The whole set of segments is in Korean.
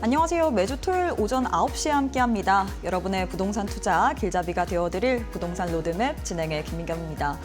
안녕하세요. 매주 토요일 오전 9시에 함께합니다. 여러분의 부동산 투자 길잡이가 되어드릴 부동산 로드맵 진행의 김민경입니다.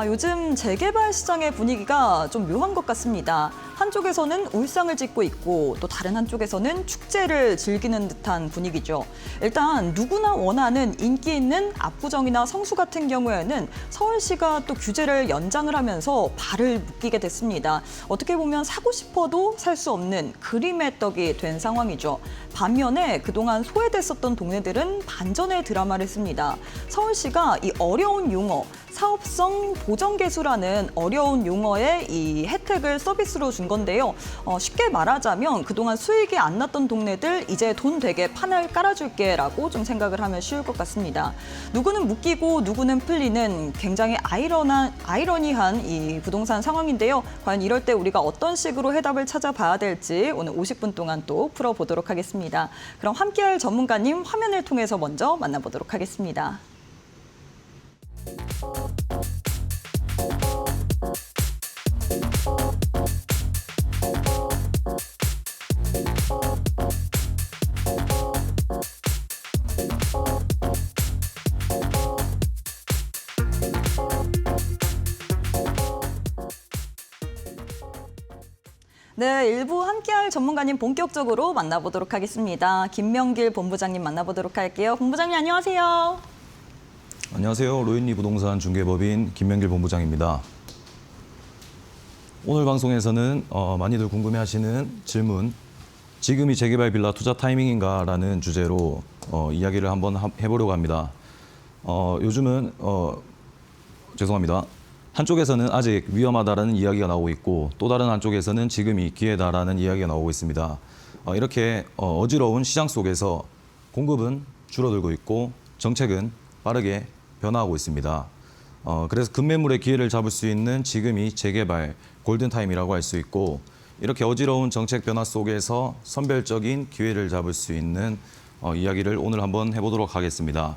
요즘 재개발 시장의 분위기가 좀 묘한 것 같습니다. 한쪽에서는 울상을 짓고 있고 또 다른 한쪽에서는 축제를 즐기는 듯한 분위기죠. 일단 누구나 원하는 인기 있는 압구정이나 성수 같은 경우에는 서울시가 또 규제를 연장을 하면서 발을 묶이게 됐습니다. 어떻게 보면 사고 싶어도 살 수 없는 그림의 떡이 된 상황이죠. 반면에 그동안 소외됐었던 동네들은 반전의 드라마를 씁니다. 서울시가 이 어려운 용어, 사업성 보정개수라는 어려운 용어의 이 혜택을 서비스로 준 건데요. 쉽게 말하자면 그동안 수익이 안 났던 동네들 이제 돈 되게 판을 깔아줄게라고 좀 생각을 하면 쉬울 것 같습니다. 누구는 묶이고 누구는 풀리는 굉장히 아이러니한 이 부동산 상황인데요. 과연 이럴 때 우리가 어떤 식으로 해답을 찾아봐야 될지 오늘 50분 동안 또 풀어보도록 하겠습니다. 그럼 함께할 전문가님 화면을 통해서 먼저 만나보도록 하겠습니다. 네, 일부 함께할 전문가님 본격적으로 만나보도록 하겠습니다. 김명길 본부장님 만나보도록 할게요. 본부장님 안녕하세요. 안녕하세요. 로인리 부동산 중개법인 김명길 본부장입니다. 오늘 방송에서는 많이들 궁금해하시는 질문, 지금이 재개발 빌라 투자 타이밍인가 라는 주제로 이야기를 한번 해보려고 합니다. 요즘은 죄송합니다. 한쪽에서는 아직 위험하다라는 이야기가 나오고 있고 또 다른 한쪽에서는 지금이 기회다라는 이야기가 나오고 있습니다. 이렇게 어지러운 시장 속에서 공급은 줄어들고 있고 정책은 빠르게 변화하고 있습니다. 그래서 급매물의 기회를 잡을 수 있는 지금이 재개발 골든타임이라고 할 수 있고 이렇게 어지러운 정책 변화 속에서 선별적인 기회를 잡을 수 있는 이야기를 오늘 한번 해보도록 하겠습니다.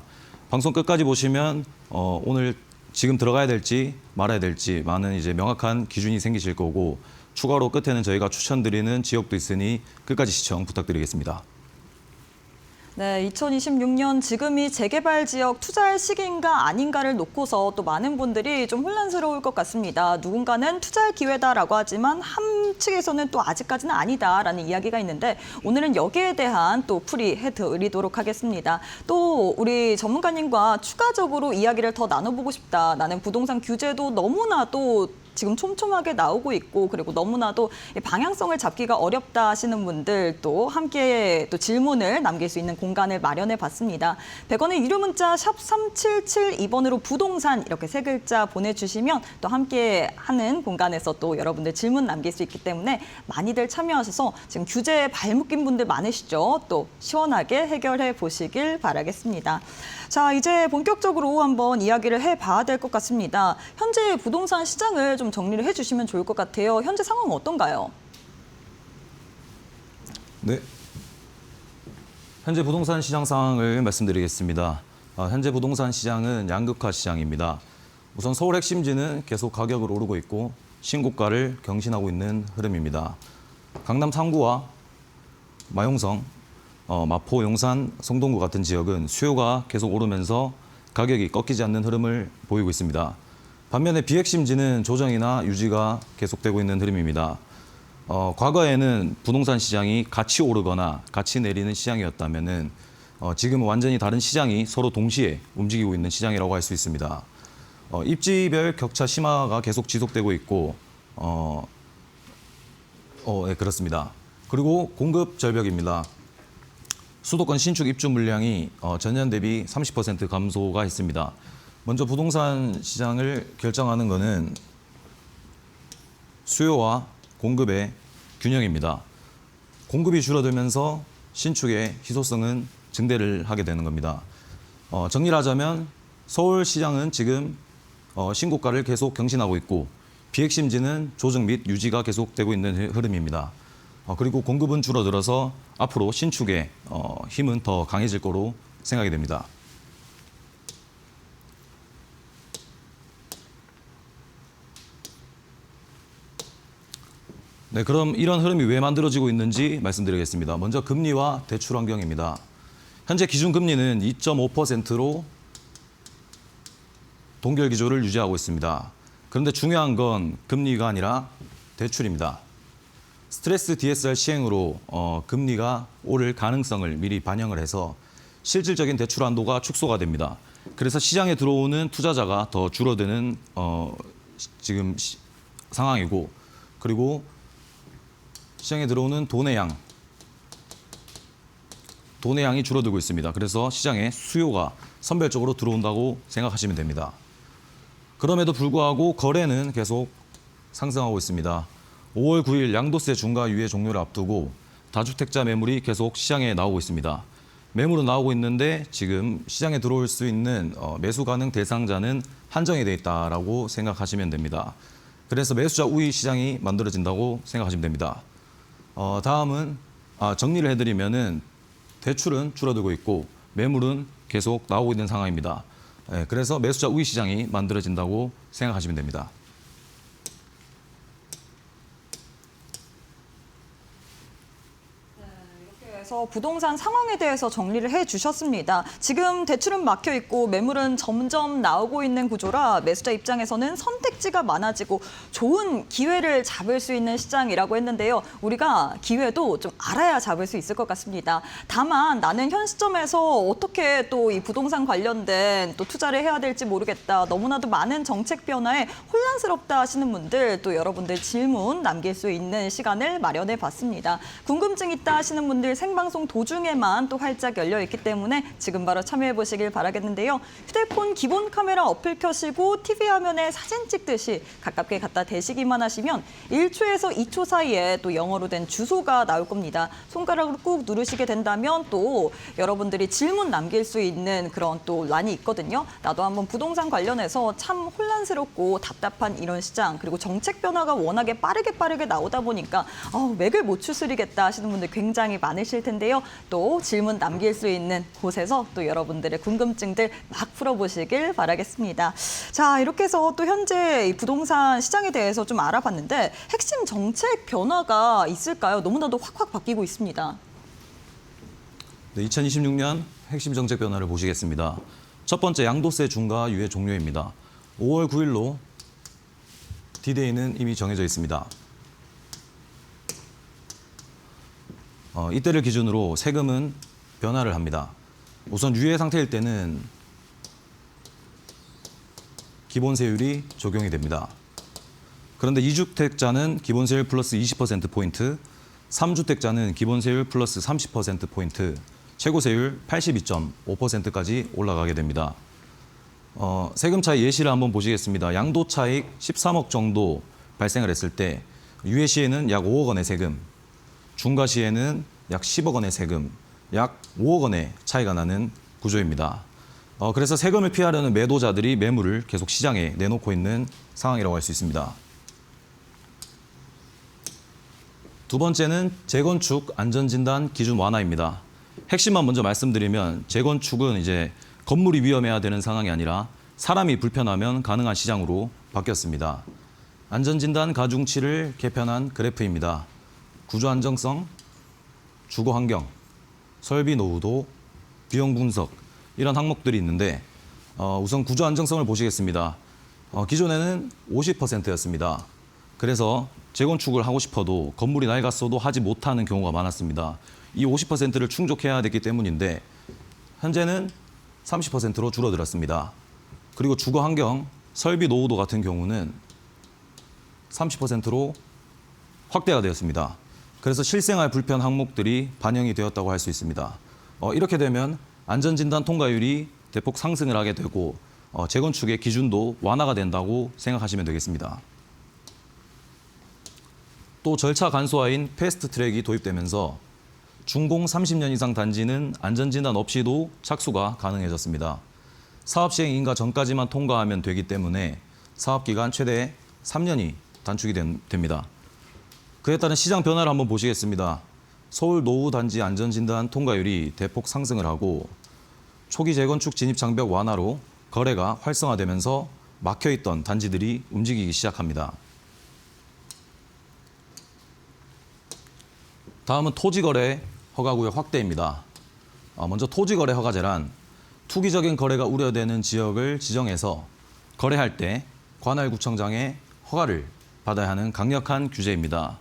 방송 끝까지 보시면 오늘 지금 들어가야 될지 말아야 될지 많은 이제 명확한 기준이 생기실 거고 추가로 끝에는 저희가 추천드리는 지역도 있으니 끝까지 시청 부탁드리겠습니다. 네, 2026년 지금이 재개발 지역 투자할 시기인가 아닌가를 놓고서 또 많은 분들이 좀 혼란스러울 것 같습니다. 누군가는 투자할 기회다라고 하지만 한 측에서는 또 아직까지는 아니다라는 이야기가 있는데 오늘은 여기에 대한 또 풀이해드리도록 하겠습니다. 또 우리 전문가님과 추가적으로 이야기를 더 나눠보고 싶다. 나는 부동산 규제도 너무나도 지금 촘촘하게 나오고 있고 그리고 너무나도 방향성을 잡기가 어렵다 하시는 분들 또 함께 또 질문을 남길 수 있는 공간을 마련해 봤습니다. 100원의 유료 문자 샵 3772번으로 부동산 이렇게 세 글자 보내주시면 또 함께 하는 공간에서 또 여러분들 질문 남길 수 있기 때문에 많이들 참여하셔서 지금 규제에 발묶인 분들 많으시죠? 또 시원하게 해결해 보시길 바라겠습니다. 자, 이제 본격적으로 한번 이야기를 해봐야 될 것 같습니다. 현재 부동산 시장을 좀 정리를 해주시면 좋을 것 같아요. 현재 상황은 어떤가요? 네. 현재 부동산 시장 상황을 말씀드리겠습니다. 현재 부동산 시장은 양극화 시장입니다. 우선 서울 핵심지는 계속 가격을 오르고 있고 신고가를 경신하고 있는 흐름입니다. 강남 3구와 마용성, 마포, 용산, 성동구 같은 지역은 수요가 계속 오르면서 가격이 꺾이지 않는 흐름을 보이고 있습니다. 반면에 비핵심지는 조정이나 유지가 계속되고 있는 흐름입니다. 과거에는 부동산 시장이 같이 오르거나 같이 내리는 시장이었다면은 지금은 완전히 다른 시장이 서로 동시에 움직이고 있는 시장이라고 할 수 있습니다. 입지별 격차 심화가 계속 지속되고 있고, 네, 그렇습니다. 그리고 공급 절벽입니다. 수도권 신축 입주 물량이 전년 대비 30% 감소가 했습니다. 먼저 부동산 시장을 결정하는 것은 수요와 공급의 균형입니다. 공급이 줄어들면서 신축의 희소성은 증대를 하게 되는 겁니다. 정리를 하자면 서울 시장은 지금 신고가를 계속 경신하고 있고 비핵심지는 조정 및 유지가 계속되고 있는 흐름입니다. 그리고 공급은 줄어들어서 앞으로 신축의 힘은 더 강해질 거로 생각이 됩니다. 네, 그럼 이런 흐름이 왜 만들어지고 있는지 말씀드리겠습니다. 먼저 금리와 대출 환경입니다. 현재 기준 금리는 2.5%로 동결 기조를 유지하고 있습니다. 그런데 중요한 건 금리가 아니라 대출입니다. 스트레스 DSR 시행으로 금리가 오를 가능성을 미리 반영을 해서 실질적인 대출 한도가 축소가 됩니다. 그래서 시장에 들어오는 투자자가 더 줄어드는 지금 상황이고, 그리고 시장에 들어오는 돈의 양이 줄어들고 있습니다. 그래서 시장에 수요가 선별적으로 들어온다고 생각하시면 됩니다. 그럼에도 불구하고 거래는 계속 상승하고 있습니다. 5월 9일 양도세 중과 유예 종료를 앞두고 다주택자 매물이 계속 시장에 나오고 있습니다. 매물은 나오고 있는데 지금 시장에 들어올 수 있는 매수 가능 대상자는 한정이 되어 있다라고 생각하시면 됩니다. 그래서 매수자 우위 시장이 만들어진다고 생각하시면 됩니다. 다음은 정리를 해드리면은 대출은 줄어들고 있고 매물은 계속 나오고 있는 상황입니다. 그래서 매수자 우위 시장이 만들어진다고 생각하시면 됩니다. 그래서 부동산 상황에 대해서 정리를 해주셨습니다. 지금 대출은 막혀 있고 매물은 점점 나오고 있는 구조라 매수자 입장에서는 선택지가 많아지고 좋은 기회를 잡을 수 있는 시장이라고 했는데요. 우리가 기회도 좀 알아야 잡을 수 있을 것 같습니다. 다만 나는 현 시점에서 어떻게 또 이 부동산 관련된 또 투자를 해야 될지 모르겠다. 너무나도 많은 정책 변화에 혼란스럽다 하시는 분들, 또 여러분들 질문 남길 수 있는 시간을 마련해 봤습니다. 궁금증 있다 하시는 분들 생방송 도중에만 또 활짝 열려 있기 때문에 지금 바로 참여해 보시길 바라겠는데요. 휴대폰 기본 카메라 어플 켜시고 TV 화면에 사진 찍듯이 가깝게 갖다 대시기만 하시면 1초에서 2초 사이에 또 영어로 된 주소가 나올 겁니다. 손가락으로 꾹 누르시게 된다면 또 여러분들이 질문 남길 수 있는 그런 또 란이 있거든요. 나도 한번 부동산 관련해서 참 혼란스럽고 답답한 이런 시장, 그리고 정책 변화가 워낙에 빠르게 나오다 보니까 맥을 못 추스리겠다 하시는 분들 굉장히 많으실 텐데요. 또 질문 남길 수 있는 곳에서 또 여러분들의 궁금증들 막 풀어보시길 바라겠습니다. 자, 이렇게 해서 또 현재 이 부동산 시장에 대해서 좀 알아봤는데 핵심 정책 변화가 있을까요? 너무나도 확 바뀌고 있습니다. 네, 2026년 핵심 정책 변화를 보시겠습니다. 첫 번째, 양도세 중과 유예 종료입니다. 5월 9일로 D-Day는 이미 정해져 있습니다. 이때를 기준으로 세금은 변화를 합니다. 우선 유예 상태일 때는 기본세율이 적용이 됩니다. 그런데 2주택자는 기본세율 플러스 20%포인트, 3주택자는 기본세율 플러스 30%포인트, 최고세율 82.5%까지 올라가게 됩니다. 세금 차이 예시를 한번 보시겠습니다. 양도 차익 13억 정도 발생을 했을 때 유예 시에는 약 5억 원의 세금, 중과 시에는 약 10억 원의 세금, 약 5억 원의 차이가 나는 구조입니다. 그래서 세금을 피하려는 매도자들이 매물을 계속 시장에 내놓고 있는 상황이라고 할 수 있습니다. 두 번째는 재건축 안전진단 기준 완화입니다. 핵심만 먼저 말씀드리면 재건축은 이제 건물이 위험해야 되는 상황이 아니라 사람이 불편하면 가능한 시장으로 바뀌었습니다. 안전진단 가중치를 개편한 그래프입니다. 구조 안정성, 주거 환경, 설비 노후도, 비용 분석 이런 항목들이 있는데 우선 구조 안정성을 보시겠습니다. 기존에는 50%였습니다. 그래서 재건축을 하고 싶어도 건물이 낡았어도 하지 못하는 경우가 많았습니다. 이 50%를 충족해야 됐기 때문인데 현재는 30%로 줄어들었습니다. 그리고 주거 환경, 설비 노후도 같은 경우는 30%로 확대가 되었습니다. 그래서 실생활 불편 항목들이 반영이 되었다고 할 수 있습니다. 이렇게 되면 안전진단 통과율이 대폭 상승을 하게 되고 재건축의 기준도 완화가 된다고 생각하시면 되겠습니다. 또 절차 간소화인 패스트 트랙이 도입되면서 준공 30년 이상 단지는 안전진단 없이도 착수가 가능해졌습니다. 사업 시행 인가 전까지만 통과하면 되기 때문에 사업기간 최대 3년이 단축이 됩니다. 그에 따른 시장 변화를 한번 보시겠습니다. 서울 노후 단지 안전진단 통과율이 대폭 상승을 하고 초기 재건축 진입 장벽 완화로 거래가 활성화되면서 막혀있던 단지들이 움직이기 시작합니다. 다음은 토지거래 허가구역 확대입니다. 먼저 토지거래 허가제란 투기적인 거래가 우려되는 지역을 지정해서 거래할 때 관할구청장의 허가를 받아야 하는 강력한 규제입니다.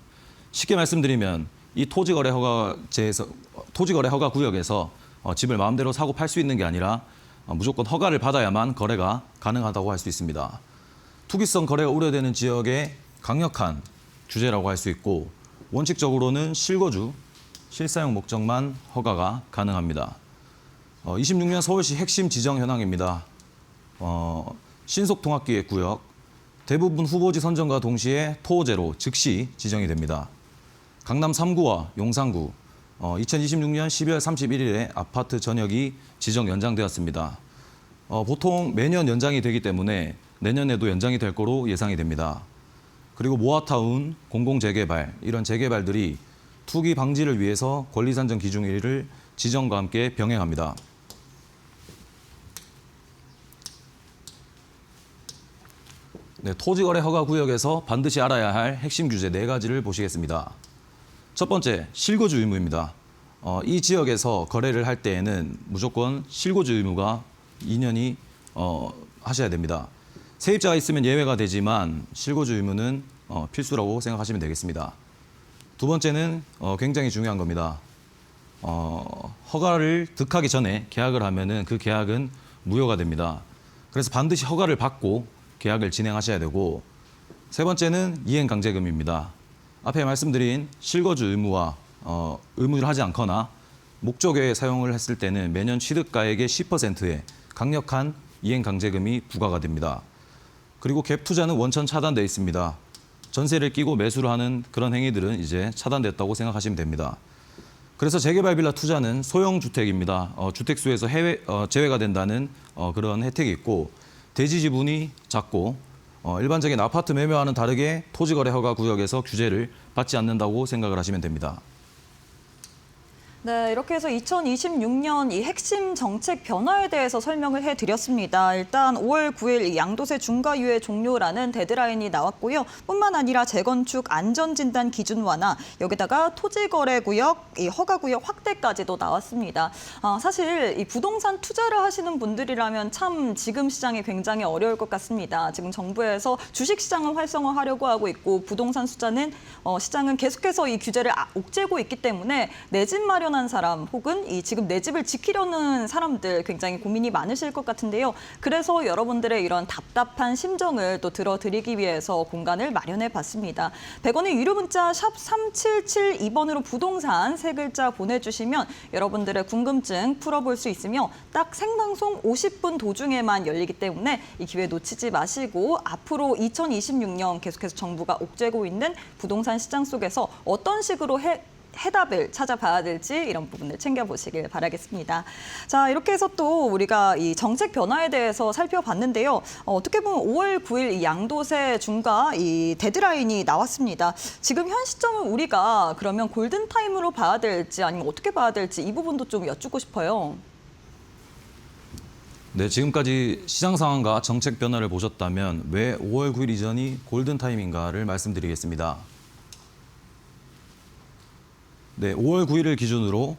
쉽게 말씀드리면 이 토지거래 허가구역에서 집을 마음대로 사고 팔 수 있는 게 아니라 무조건 허가를 받아야만 거래가 가능하다고 할 수 있습니다. 투기성 거래가 우려되는 지역의 강력한 규제라고 할 수 있고 원칙적으로는 실거주, 실사용 목적만 허가가 가능합니다. 26년 서울시 핵심 지정 현황입니다. 신속통합기획구역, 대부분 후보지 선정과 동시에 토호제로 즉시 지정이 됩니다. 강남 3구와 용산구, 2026년 12월 31일에 아파트 전역이 지정 연장되었습니다. 보통 매년 연장이 되기 때문에 내년에도 연장이 될 거로 예상이 됩니다. 그리고 모아타운, 공공재개발, 이런 재개발들이 투기 방지를 위해서 권리산정 기준일을 지정과 함께 병행합니다. 네, 토지거래 허가구역에서 반드시 알아야 할 핵심 규제 4가지를 보시겠습니다. 첫 번째, 실거주 의무입니다. 이 지역에서 거래를 할 때에는 무조건 실거주 의무가 2년이 하셔야 됩니다. 세입자가 있으면 예외가 되지만 실거주 의무는 필수라고 생각하시면 되겠습니다. 두 번째는 굉장히 중요한 겁니다. 허가를 득하기 전에 계약을 하면은 그 계약은 무효가 됩니다. 그래서 반드시 허가를 받고 계약을 진행하셔야 되고, 세 번째는 이행강제금입니다. 앞에 말씀드린 실거주 의무와 의무를 하지 않거나 목적외에 사용을 했을 때는 매년 취득가액의 10%의 강력한 이행강제금이 부과가 됩니다. 그리고 갭 투자는 원천 차단되어 있습니다. 전세를 끼고 매수를 하는 그런 행위들은 이제 차단됐다고 생각하시면 됩니다. 그래서 재개발 빌라 투자는 소형 주택입니다. 주택수에서 제외가 된다는 그런 혜택이 있고, 대지 지분이 작고 일반적인 아파트 매매와는 다르게 토지거래 허가 구역에서 규제를 받지 않는다고 생각을 하시면 됩니다. 네, 이렇게 해서 2026년 이 핵심 정책 변화에 대해서 설명을 해드렸습니다. 일단 5월 9일 이 양도세 중과유예 종료라는 데드라인이 나왔고요. 뿐만 아니라 재건축 안전진단 기준 완화, 여기다가 토지거래구역, 이 허가구역 확대까지도 나왔습니다. 사실 이 부동산 투자를 하시는 분들이라면 참 지금 시장이 굉장히 어려울 것 같습니다. 지금 정부에서 주식시장을 활성화하려고 하고 있고, 부동산 시장은 계속해서 이 규제를 옥죄고 있기 때문에 내 집 마련 한 사람 혹은 지금 내 집을 지키려는 사람들 굉장히 고민이 많으실 것 같은데요. 그래서 여러분들의 이런 답답한 심정을 또 들어드리기 위해서 공간을 마련해 봤습니다. 100원의 유료 문자 샵 3772번으로 부동산 3글자 보내주시면 여러분들의 궁금증 풀어볼 수 있으며 딱 생방송 50분 도중에만 열리기 때문에 이 기회 놓치지 마시고 앞으로 2026년 계속해서 정부가 옥죄고 있는 부동산 시장 속에서 어떤 식으로 해답을 찾아봐야 될지 이런 부분을 챙겨보시길 바라겠습니다. 자, 이렇게 해서 또 우리가 이 정책 변화에 대해서 살펴봤는데요. 어떻게 보면 5월 9일 이 양도세 중과 이 데드라인이 나왔습니다. 지금 현 시점을 우리가 그러면 골든타임으로 봐야 될지 아니면 어떻게 봐야 될지 이 부분도 좀 여쭙고 싶어요. 네, 지금까지 시장 상황과 정책 변화를 보셨다면 왜 5월 9일 이전이 골든타임인가를 말씀드리겠습니다. 네, 5월 9일을 기준으로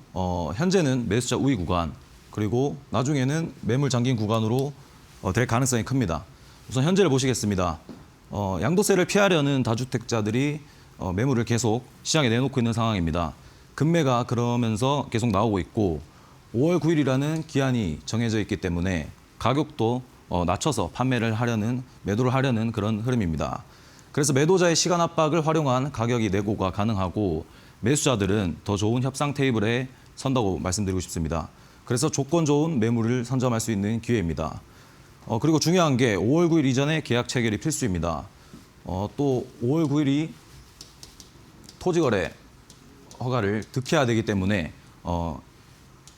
현재는 매수자 우위 구간, 그리고 나중에는 매물 잠긴 구간으로 될 가능성이 큽니다. 우선 현재를 보시겠습니다. 양도세를 피하려는 다주택자들이 매물을 계속 시장에 내놓고 있는 상황입니다. 급매가 그러면서 계속 나오고 있고, 5월 9일이라는 기한이 정해져 있기 때문에 가격도 낮춰서 매도를 하려는 그런 흐름입니다. 그래서 매도자의 시간 압박을 활용한 가격이 내고가 가능하고, 매수자들은 더 좋은 협상 테이블에 선다고 말씀드리고 싶습니다. 그래서 조건 좋은 매물을 선점할 수 있는 기회입니다. 그리고 중요한 게 5월 9일 이전에 계약 체결이 필수입니다. 또 5월 9일이 토지거래 허가를 득해야 되기 때문에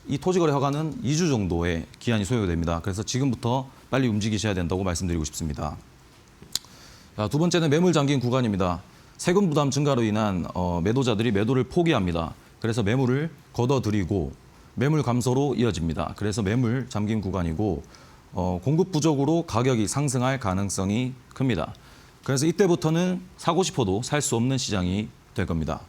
이 토지거래 허가는 2주 정도의 기한이 소요됩니다. 그래서 지금부터 빨리 움직이셔야 된다고 말씀드리고 싶습니다. 자, 두 번째는 매물 잠긴 구간입니다. 세금 부담 증가로 인한 매도자들이 매도를 포기합니다. 그래서 매물을 걷어들이고 매물 감소로 이어집니다. 그래서 매물 잠긴 구간이고 공급 부족으로 가격이 상승할 가능성이 큽니다. 그래서 이때부터는 사고 싶어도 살 수 없는 시장이 될 겁니다.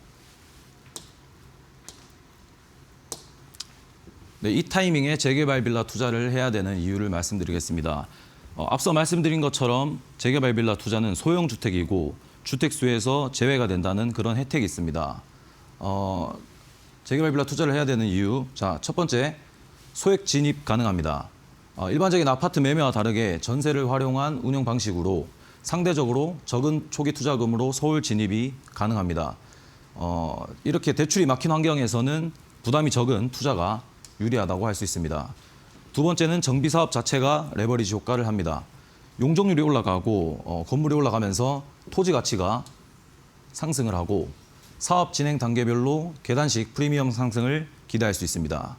네, 이 타이밍에 재개발 빌라 투자를 해야 되는 이유를 말씀드리겠습니다. 앞서 말씀드린 것처럼 재개발 빌라 투자는 소형 주택이고 주택 수에서 제외가 된다는 그런 혜택이 있습니다. 재개발 빌라 투자를 해야 되는 이유, 자, 첫 번째, 소액 진입 가능합니다. 일반적인 아파트 매매와 다르게 전세를 활용한 운영 방식으로 상대적으로 적은 초기 투자금으로 서울 진입이 가능합니다. 이렇게 대출이 막힌 환경에서는 부담이 적은 투자가 유리하다고 할 수 있습니다. 두 번째는 정비 사업 자체가 레버리지 효과를 합니다. 용적률이 올라가고 건물이 올라가면서 토지 가치가 상승을 하고 사업 진행 단계별로 계단식 프리미엄 상승을 기대할 수 있습니다.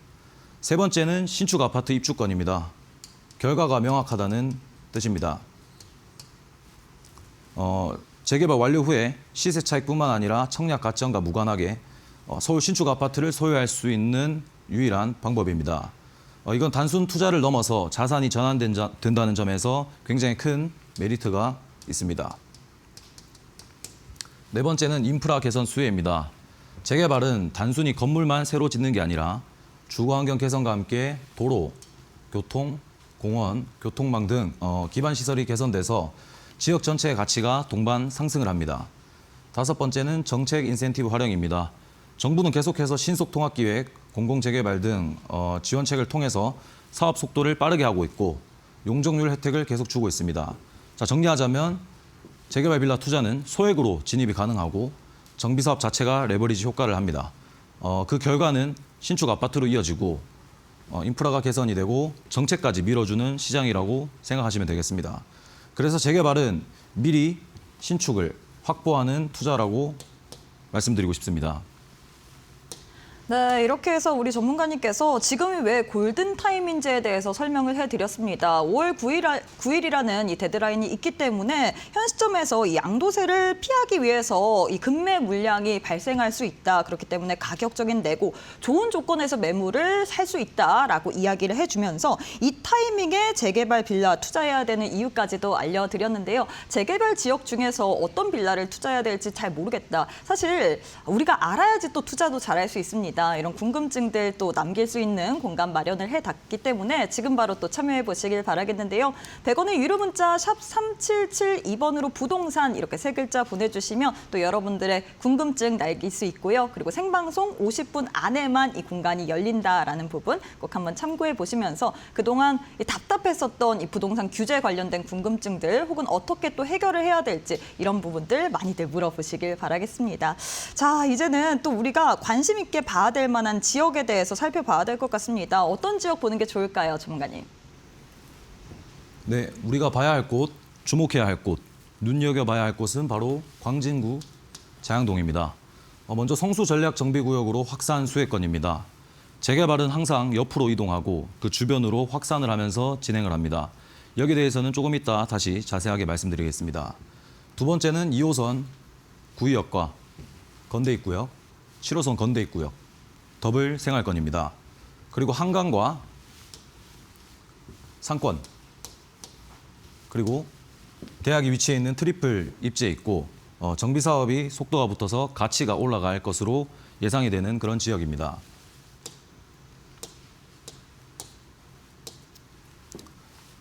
세 번째는 신축 아파트 입주권입니다. 결과가 명확하다는 뜻입니다. 재개발 완료 후에 시세 차익뿐만 아니라 청약 가점과 무관하게 서울 신축 아파트를 소유할 수 있는 유일한 방법입니다. 이건 단순 투자를 넘어서 자산이 전환된다는 점에서 굉장히 큰 메리트가 있습니다. 네 번째는 인프라 개선 수혜입니다. 재개발은 단순히 건물만 새로 짓는 게 아니라 주거환경 개선과 함께 도로, 교통, 공원, 교통망 등 기반 시설이 개선돼서 지역 전체의 가치가 동반 상승을 합니다. 다섯 번째는 정책 인센티브 활용입니다. 정부는 계속해서 신속통합기획, 공공재개발 등 지원책을 통해서 사업 속도를 빠르게 하고 있고 용적률 혜택을 계속 주고 있습니다. 자, 정리하자면 재개발 빌라 투자는 소액으로 진입이 가능하고 정비사업 자체가 레버리지 효과를 합니다. 그 결과는 신축 아파트로 이어지고 인프라가 개선이 되고 정책까지 밀어주는 시장이라고 생각하시면 되겠습니다. 그래서 재개발은 미리 신축을 확보하는 투자라고 말씀드리고 싶습니다. 네, 이렇게 해서 우리 전문가님께서 지금이 왜 골든타임인지에 대해서 설명을 해드렸습니다. 5월 9일이라는 이 데드라인이 있기 때문에 현 시점에서 이 양도세를 피하기 위해서 이 급매 물량이 발생할 수 있다. 그렇기 때문에 가격적인 내고 좋은 조건에서 매물을 살 수 있다라고 이야기를 해주면서 이 타이밍에 재개발 빌라 투자해야 되는 이유까지도 알려드렸는데요. 재개발 지역 중에서 어떤 빌라를 투자해야 될지 잘 모르겠다. 사실 우리가 알아야지 또 투자도 잘할 수 있습니다. 이런 궁금증들 또 남길 수 있는 공간 마련을 해놨기 때문에 지금 바로 또 참여해 보시길 바라겠는데요. 100원의 유료 문자 샵 3772번으로 부동산 이렇게 세 글자 보내주시면 또 여러분들의 궁금증 남길 수 있고요. 그리고 생방송 50분 안에만 이 공간이 열린다라는 부분 꼭 한번 참고해 보시면서 그동안 답답했었던 이 부동산 규제 관련된 궁금증들 혹은 어떻게 또 해결을 해야 될지 이런 부분들 많이들 물어보시길 바라겠습니다. 자, 이제는 또 우리가 관심 있게 봐야 될 만한 지역에 대해서 살펴봐야 될 것 같습니다. 어떤 지역 보는 게 좋을까요, 전문가님? 네, 우리가 봐야 할 곳, 주목해야 할 곳, 눈여겨봐야 할 곳은 바로 광진구 자양동입니다. 먼저 성수 전략 정비구역으로 확산 수혜권입니다. 재개발은 항상 옆으로 이동하고 그 주변으로 확산을 하면서 진행을 합니다. 여기에 대해서는 조금 이따 다시 자세하게 말씀드리겠습니다. 두 번째는 2호선 구의역과 건대입구역, 7호선 건대입구역, 더블 생활권입니다. 그리고 한강과 상권, 그리고 대학이 위치해 있는 트리플 입지에 있고 정비 사업이 속도가 붙어서 가치가 올라갈 것으로 예상이 되는 그런 지역입니다.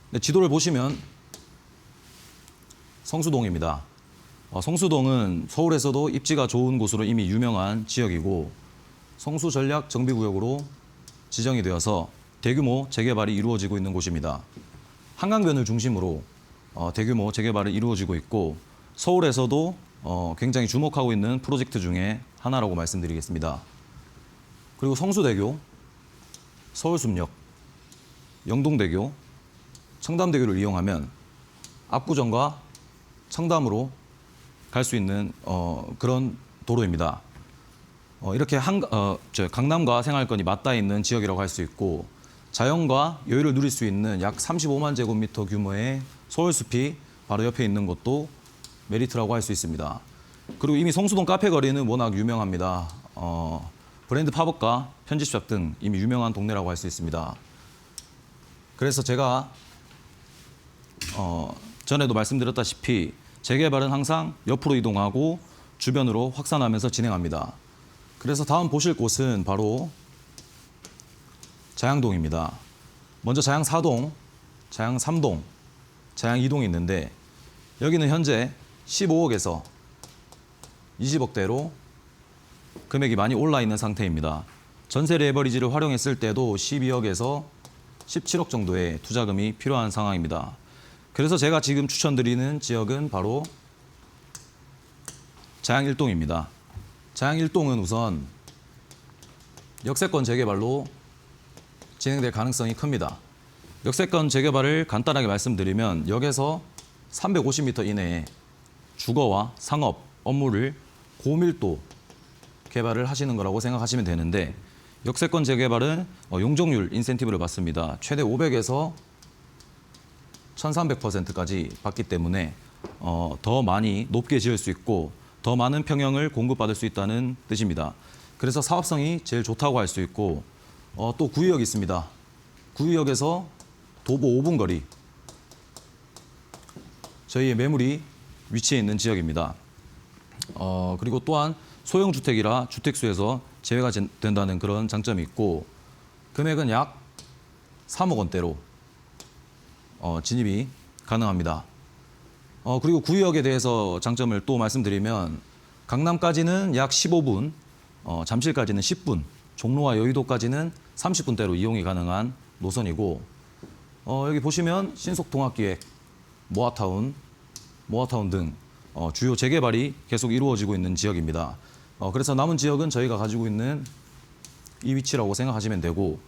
네, 지도를 보시면 성수동입니다. 성수동은 서울에서도 입지가 좋은 곳으로 이미 유명한 지역이고 성수 전략 정비구역으로 지정이 되어서 대규모 재개발이 이루어지고 있는 곳입니다. 한강변을 중심으로 대규모 재개발이 이루어지고 있고 서울에서도 굉장히 주목하고 있는 프로젝트 중에 하나라고 말씀드리겠습니다. 그리고 성수대교, 서울숲역, 영동대교, 청담대교를 이용하면 압구정과 청담으로 갈 수 있는 그런 도로입니다. 이렇게 강남과 생활권이 맞닿아 있는 지역이라고 할 수 있고 자연과 여유를 누릴 수 있는 약 35만 제곱미터 규모의 서울숲이 바로 옆에 있는 것도 메리트라고 할 수 있습니다. 그리고 이미 성수동 카페 거리는 워낙 유명합니다. 브랜드 팝업과 편집샵 등 이미 유명한 동네라고 할 수 있습니다. 그래서 제가 전에도 말씀드렸다시피 재개발은 항상 옆으로 이동하고 주변으로 확산하면서 진행합니다. 그래서 다음 보실 곳은 바로 자양동입니다. 먼저 자양 4동, 자양 3동, 자양 2동이 있는데 여기는 현재 15억에서 20억대로 금액이 많이 올라 있는 상태입니다. 전세 레버리지를 활용했을 때도 12억에서 17억 정도의 투자금이 필요한 상황입니다. 그래서 제가 지금 추천드리는 지역은 바로 자양 1동입니다. 자양 1동은 우선 역세권 재개발로 진행될 가능성이 큽니다. 역세권 재개발을 간단하게 말씀드리면 역에서 350m 이내에 주거와 상업, 업무를 고밀도 개발을 하시는 거라고 생각하시면 되는데 역세권 재개발은 용적률 인센티브를 받습니다. 최대 500에서 1300%까지 받기 때문에 더 많이 높게 지을 수 있고 더 많은 평형을 공급받을 수 있다는 뜻입니다. 그래서 사업성이 제일 좋다고 할 수 있고 또 구의역이 있습니다. 구의역에서 도보 5분 거리 저희의 매물이 위치해 있는 지역입니다. 그리고 또한 소형 주택이라 주택수에서 제외가 된다는 그런 장점이 있고 금액은 약 3억 원대로 진입이 가능합니다. 그리고 구의역에 대해서 장점을 또 말씀드리면 강남까지는 약 15분, 잠실까지는 10분, 종로와 여의도까지는 30분대로 이용이 가능한 노선이고 여기 보시면 신속통합기획, 모아타운 등 주요 재개발이 계속 이루어지고 있는 지역입니다. 그래서 남은 지역은 저희가 가지고 있는 이 위치라고 생각하시면 되고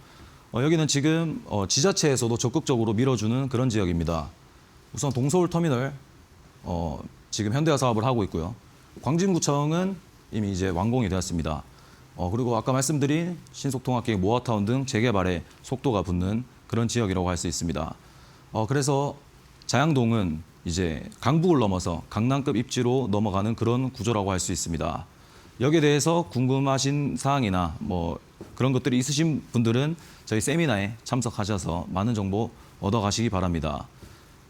여기는 지금 지자체에서도 적극적으로 밀어주는 그런 지역입니다. 우선 동서울터미널 지금 현대화 사업을 하고 있고요. 광진구청은 이미 이제 완공이 되었습니다. 그리고 아까 말씀드린 신속통합계획 모아타운 등 재개발에 속도가 붙는 그런 지역이라고 할 수 있습니다. 그래서 자양동은 이제 강북을 넘어서 강남급 입지로 넘어가는 그런 구조라고 할 수 있습니다. 여기에 대해서 궁금하신 사항이나 뭐 그런 것들이 있으신 분들은 저희 세미나에 참석하셔서 많은 정보 얻어가시기 바랍니다.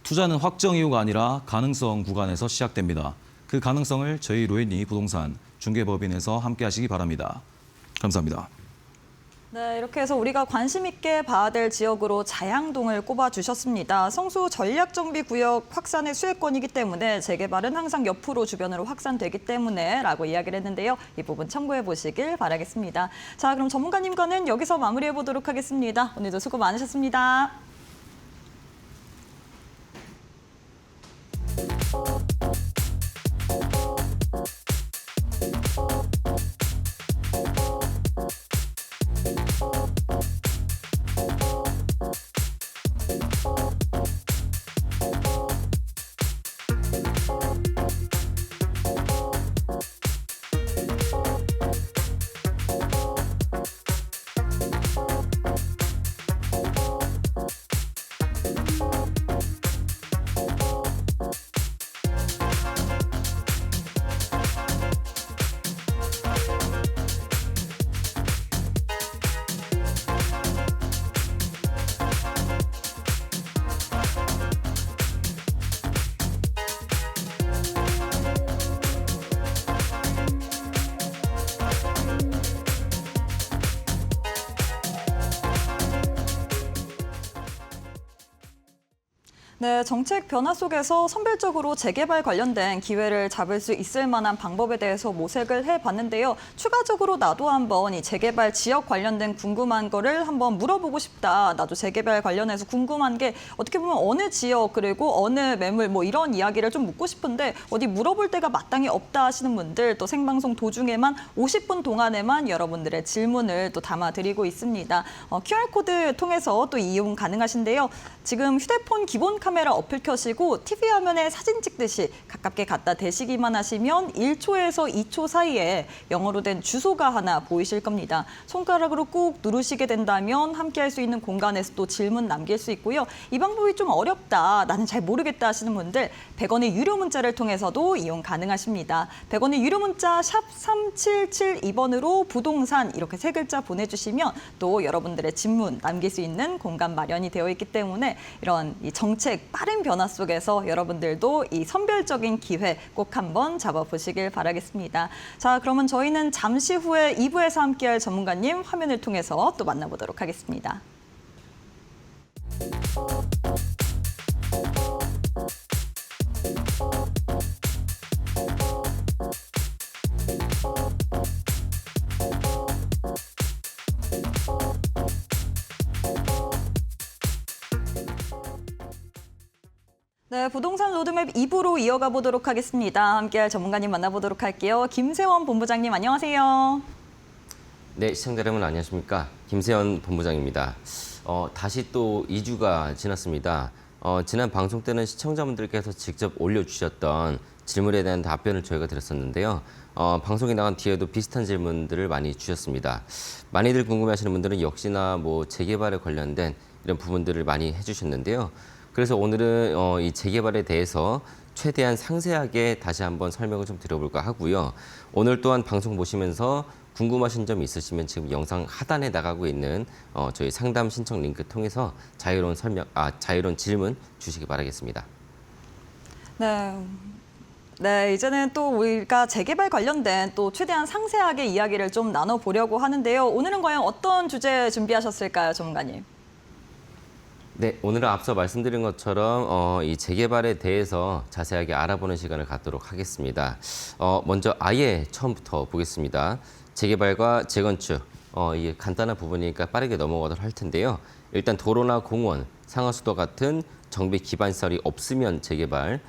투자는 확정 이유가 아니라 가능성 구간에서 시작됩니다. 그 가능성을 저희 로엔이 부동산 중개법인에서 함께 하시기 바랍니다. 감사합니다. 네, 이렇게 해서 우리가 관심 있게 봐야 될 지역으로 자양동을 꼽아주셨습니다. 성수 전략정비구역 확산의 수혜권이기 때문에 재개발은 항상 옆으로 주변으로 확산되기 때문에 라고 이야기를 했는데요. 이 부분 참고해 보시길 바라겠습니다. 자, 그럼 전문가님과는 여기서 마무리해 보도록 하겠습니다. 오늘도 수고 많으셨습니다. 네, 정책 변화 속에서 선별적으로 재개발 관련된 기회를 잡을 수 있을 만한 방법에 대해서 모색을 해봤는데요. 추가적으로 나도 한번 이 재개발 지역 관련된 궁금한 거를 한번 물어보고 싶다. 나도 재개발 관련해서 궁금한 게 어떻게 보면 어느 지역 그리고 어느 매물 뭐 이런 이야기를 좀 묻고 싶은데 어디 물어볼 데가 마땅히 없다 하시는 분들 또 생방송 도중에만 50분 동안에만 여러분들의 질문을 또 담아드리고 있습니다. QR코드 통해서 또 이용 가능하신데요. 지금 휴대폰 기본 카메라 어플 켜시고 TV 화면에 사진 찍듯이 가깝게 갖다 대시기만 하시면 1초에서 2초 사이에 영어로 된 주소가 하나 보이실 겁니다. 손가락으로 꾹 누르시게 된다면 함께 할 수 있는 공간에서 또 질문 남길 수 있고요. 이 방법이 좀 어렵다, 나는 잘 모르겠다 하시는 분들 100원의 유료 문자를 통해서도 이용 가능하십니다. 100원의 유료 문자 샵 3772번으로 부동산 이렇게 세 글자 보내주시면 또 여러분들의 질문 남길 수 있는 공간 마련이 되어 있기 때문에 이런 이 정책 조금씩 빠른 변화 속에서 여러분들도 이 선별적인 기회 꼭 한번 잡아보시길 바라겠습니다. 자, 그러면 저희는 잠시 후에 2부에서 함께할 전문가님 화면을 통해서 또 만나보도록 하겠습니다. 네, 부동산 로드맵 2부로 이어가 보도록 하겠습니다. 함께할 전문가님 만나보도록 할게요. 김세원 본부장님 안녕하세요. 네, 시청자 여러분 안녕하십니까? 김세현 본부장입니다. 다시 또 2주가 지났습니다. 지난 방송 때는 시청자분들께서 직접 올려주셨던 질문에 대한 답변을 저희가 드렸었는데요. 방송이 나간 뒤에도 비슷한 질문들을 많이 주셨습니다. 많이들 궁금해하시는 분들은 역시나 뭐 재개발에 관련된 이런 부분들을 많이 해주셨는데요. 그래서 오늘은 이 재개발에 대해서 최대한 상세하게 다시 한번 설명을 좀 드려볼까 하고요. 오늘 또한 방송 보시면서 궁금하신 점 있으시면 지금 영상 하단에 나가고 있는 저희 상담 신청 링크 통해서 자유로운 질문 주시기 바라겠습니다. 네, 이제는 또 우리가 재개발 관련된 또 최대한 상세하게 이야기를 좀 나눠보려고 하는데요. 오늘은 과연 어떤 주제 준비하셨을까요, 전문가님? 네, 오늘은 앞서 말씀드린 것처럼 이 재개발에 대해서 자세하게 알아보는 시간을 갖도록 하겠습니다. 먼저 아예 처음부터 보겠습니다. 재개발과 재건축, 이게 간단한 부분이니까 빠르게 넘어가도록 할 텐데요. 일단 도로나 공원, 상하수도 같은 정비 기반시설이 없으면 재개발,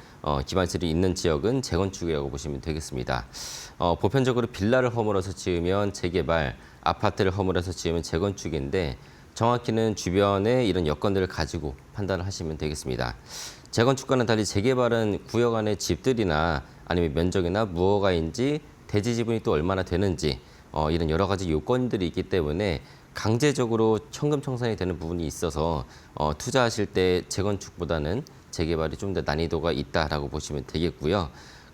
기반시설이 있는 지역은 재건축이라고 보시면 되겠습니다. 보편적으로 빌라를 허물어서 지으면 재개발, 아파트를 허물어서 지으면 재건축인데 정확히는 주변의 이런 여건들을 가지고 판단을 하시면 되겠습니다. 재건축과는 달리 재개발은 구역 안의 집들이나 아니면 면적이나 무허가인지 대지 지분이 또 얼마나 되는지 이런 여러 가지 요건들이 있기 때문에 강제적으로 현금 청산이 되는 부분이 있어서 투자하실 때 재건축보다는 재개발이 좀 더 난이도가 있다라고 보시면 되겠고요.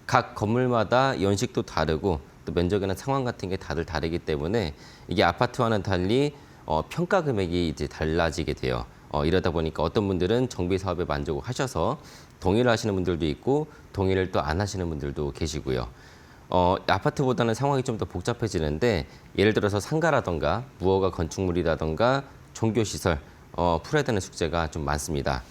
각 건물마다 연식도 다르고 또 면적이나 상황 같은 게 다들 다르기 때문에 이게 아파트와는 달리 평가 금액이 이제 달라지게 돼요. 이러다 보니까 어떤 분들은 정비 사업에 만족을 하셔서 동의를 하시는 분들도 있고 동의를 또 안 하시는 분들도 계시고요. 아파트보다는 상황이 좀 더 복잡해지는데 예를 들어서 상가라던가 무허가 건축물이라던가 종교시설 풀어야 되는 숙제가 좀 많습니다.